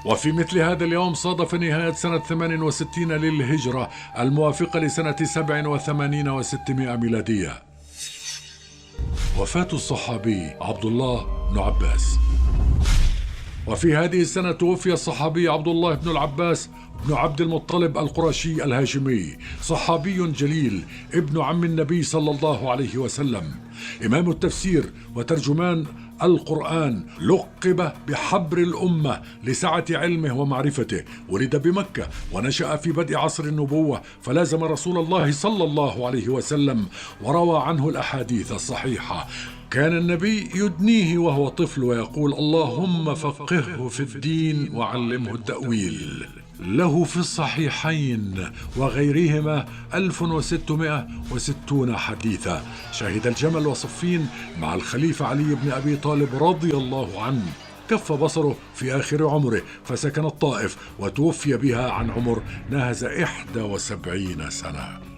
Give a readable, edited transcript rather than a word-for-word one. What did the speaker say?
وفي مثل هذا اليوم صادف نهاية سنة 68 للهجرة الموافقة لسنة 87 و600 ميلادية وفاة الصحابي عبد الله بن عباس. وفي هذه السنة توفي الصحابي عبد الله بن العباس بن عبد المطلب القرشي الهاشمي، صحابي جليل ابن عم النبي صلى الله عليه وسلم، إمام التفسير وترجمان القرآن، لقب بحبر الأمة لسعة علمه ومعرفته. ولد بمكة ونشأ في بدء عصر النبوة، فلازم رسول الله صلى الله عليه وسلم وروى عنه الأحاديث الصحيحة. كان النبي يدنيه وهو طفل ويقول: اللهم فقهه في الدين وعلمه التأويل. له في الصحيحين وغيرهما 1660 حديثا. شهد الجمل وصفين مع الخليفة علي بن أبي طالب رضي الله عنه. كف بصره في آخر عمره فسكن الطائف، وتوفي بها عن عمر ناهز 71 سنة.